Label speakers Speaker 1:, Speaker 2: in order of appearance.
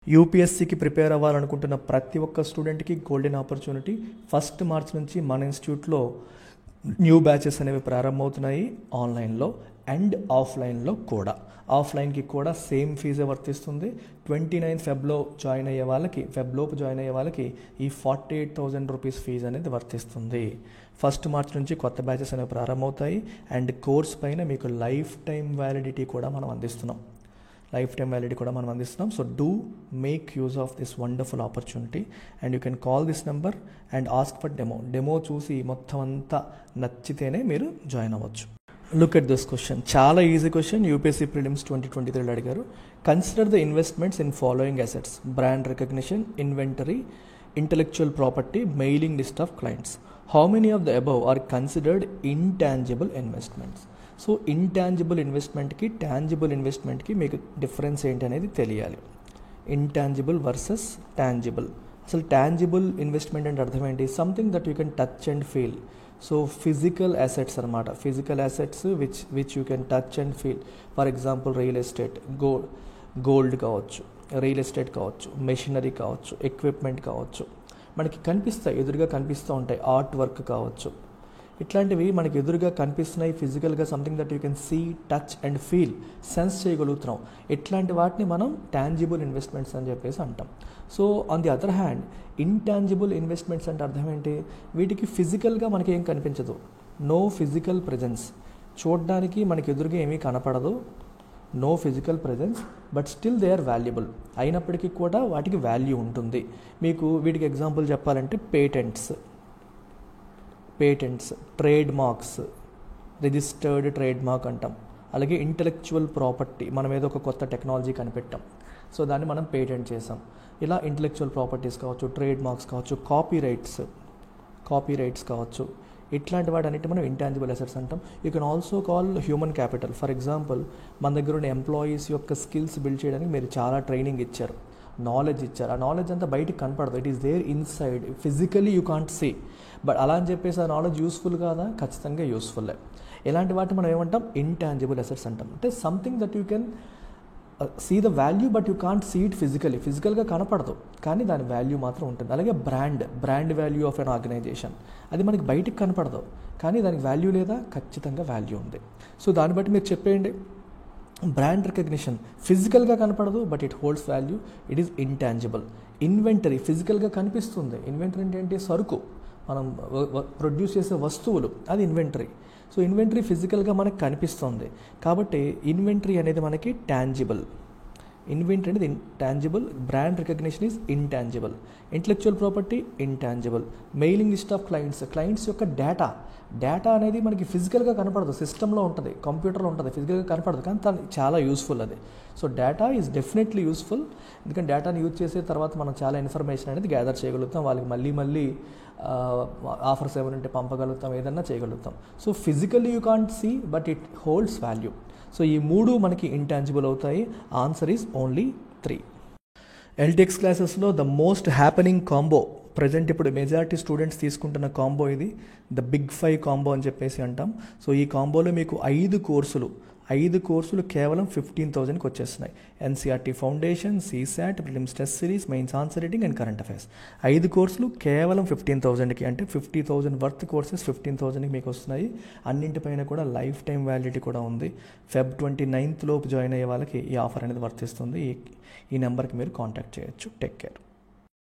Speaker 1: యూపీఎస్సీకి prepare అవ్వాలనుకుంటున్న ప్రతి ఒక్క స్టూడెంట్కి గోల్డెన్ ఆపర్చునిటీ. 1 మార్చ్ నుంచి మన ఇన్స్టిట్యూట్లో న్యూ బ్యాచెస్ అనేవి ప్రారంభమవుతున్నాయి, ఆన్లైన్లో అండ్ ఆఫ్లైన్లో కూడా. ఆఫ్లైన్కి కూడా సేమ్ ఫీజే వర్తిస్తుంది. 29 ఫెబ్లో జాయిన్ అయ్యే వాళ్ళకి, ఫెబ్లోపు జాయిన్ అయ్యే వాళ్ళకి ఈ 48,000 రూపీస్ ఫీజు అనేది వర్తిస్తుంది. 1 మార్చ్ నుంచి కొత్త బ్యాచెస్ అనేవి ప్రారంభమవుతాయి అండ్ కోర్స్ పైన మీకు లైఫ్ టైం వ్యాలిడిటీ కూడా మనం అందిస్తున్నాం. So do make use of this wonderful opportunity and you can call this number and ask for demo చూసి మొత్తం అంతా నచ్చితేనే మీరు జాయిన్ అవ్వచ్చు. లుక్ ఎట్ దిస్ క్వశ్చన్, చాలా ఈజీ క్వశ్చన్. యూపీఎస్సీ ప్రిలిమ్స్ 2023 అడిగారు. Consider the investments in following assets: brand recognition, inventory, intellectual property, mailing list of clients. How many of the above are considered intangible investments? So intangible ఇన్వెస్ట్మెంట్కి, tangible ఇన్వెస్ట్మెంట్కి మీకు difference ఏంటి అనేది తెలియాలి. Intangible versus tangible. అసలు tangible investment అంటే అర్థం ఏంటి? Something that you can touch and feel. So physical assets అనమాట. Physical assets which you can touch and feel. For example real estate, gold కావచ్చు, రియల్ ఎస్టేట్ కావచ్చు, మెషినరీ కావచ్చు, equipment కావచ్చు, మనకి కనిపిస్తాయి, ఎదురుగా కనిపిస్తూ ఉంటాయి. ఆర్ట్ వర్క్ కావచ్చు, ఇట్లాంటివి మనకి ఎదురుగా కనిపిస్తున్నాయి. ఫిజికల్గా something that you can see, touch and feel, sense చేయగలుగుతున్నాం. ఇట్లాంటి వాటిని మనం టాంజిబుల్ ఇన్వెస్ట్మెంట్స్ అని చెప్పేసి అంటాం. So on the other hand intangible investments అంటే అర్థం ఏంటి? వీటికి ఫిజికల్గా మనకి ఏం కనిపించదు, నో ఫిజికల్ ప్రెజెన్స్. చూడడానికి మనకి ఎదురుగా ఏమీ కనపడదు, no physical presence, but still they are valuable. అయినప్పటికీ కూడా వాటికి వాల్యూ ఉంటుంది. మీకు వీటికి ఎగ్జాంపుల్ చెప్పాలంటే patents, trademarks, registered trademark అంటాం. అలాగే ఇంటెలెక్చువల్ ప్రాపర్టీ, మనం ఏదో ఒక కొత్త టెక్నాలజీ కనిపెట్టాం, సో దాన్ని మనం పేటెంట్ చేసాం. ఇలా ఇంటెలెక్చువల్ ప్రాపర్టీస్ కావచ్చు, ట్రేడ్ మార్క్స్ కావచ్చు, కాపీ రైట్స్ కావచ్చు, ఇట్లాంటి వాటన్నిటి మనం ఇంటాంజిబుల్ అసెట్స్ అంటాం. You can also call human capital. For example, మన దగ్గర ఉన్న ఎంప్లాయీస్ యొక్క స్కిల్స్ బిల్డ్ చేయడానికి మీరు చాలా ట్రైనింగ్ ఇచ్చారు, నాలెడ్జ్ ఇచ్చారు. ఆ నాలెడ్జ్ అంతా బయటికి కనపడదు, it is there inside, physically you can't see. But అలా అని చెప్పేసి ఆ నాలెడ్జ్ యూస్ఫుల్ కాదా? ఖచ్చితంగా యూస్ఫుల్లే. ఇలాంటి వాటిని మనం ఏమంటాం? ఇంటాంజిబుల్ అసెట్స్ అంటాం. అంటే something that you can see the value but you can't see it ఫిజికల్గా కనపడదు, కానీ దాని వాల్యూ మాత్రం ఉంటుంది. అలాగే brand value of an organisation, అది మనకి బయటికి కనపడదు, కానీ దానికి వాల్యూ లేదా? ఖచ్చితంగా వాల్యూ ఉంది. సో దాన్ని బట్టి మీరు చెప్పేయండి. బ్రాండ్ రికగ్నిషన్ ఫిజికల్గా కనపడదు, but it holds value, it is intangible. Inventory ఫిజికల్గా కనిపిస్తుంది. ఇన్వెంటరీ ఏంటి? సరుకు, మనం ప్రొడ్యూస్ చేసే వస్తువులు, అది ఇన్వెంటరీ. సో ఇన్వెంటరీ ఫిజికల్గా మనకు కనిపిస్తుంది, కాబట్టి ఇన్వెంటరీ అనేది మనకి టాంజిబుల్. ఇన్వెంటరీ అనేది tangible, brand recognition is intangible, intellectual property intangible, mailing list of clients యొక్క డేటా అనేది మనకి ఫిజికల్గా కనపడదు, సిస్టంలో ఉంటుంది, కంప్యూటర్లో ఉంటుంది, ఫిజికల్గా కనపడదు, కానీ తను చాలా యూస్ఫుల్ అది. So data is definitely useful, ఎందుకంటే డేటాని యూజ్ చేసే తర్వాత మనం చాలా ఇన్ఫర్మేషన్ అనేది గ్యాదర్ చేయగలుగుతాం, వాళ్ళకి మళ్ళీ ఆఫర్స్ ఏమైనా ఉంటే పంపగలుగుతాం, ఏదన్నా చేయగలుగుతాం. So physically you can't see, but it holds value. So ఈ 3 మనకి ఇంటాంజిబుల్ అవుతాయి. Answer is only 3. ఎల్టీఎక్స్ క్లాసెస్లో the most happening combo present ఇప్పుడు మెజారిటీ స్టూడెంట్స్ తీసుకుంటున్న కాంబో ఇది, ద బిగ్ 5 కాంబో అని చెప్పేసి అంటాం. సో ఈ కాంబోలో మీకు 5 కోర్సులు కేవలం 15,000కి వచ్చేస్తున్నాయి. NCERT foundation, CSAT, prelims test series, mains answer writing and current affairs. 5 కోర్సులు కేవలం 15,000కి, అంటే 50,000 వర్త్ కోర్సెస్ 15,000కి మీకు వస్తున్నాయి. అన్నింటిపైన కూడా లైఫ్ టైం వ్యాలిడిటీ కూడా ఉంది. ఫెబ్ 29 లోపు జాయిన్ అయ్యే వాళ్ళకి ఈ ఆఫర్ అనేది వర్తిస్తుంది. ఈ నెంబర్కి మీరు కాంటాక్ట్ చేయొచ్చు. Take care.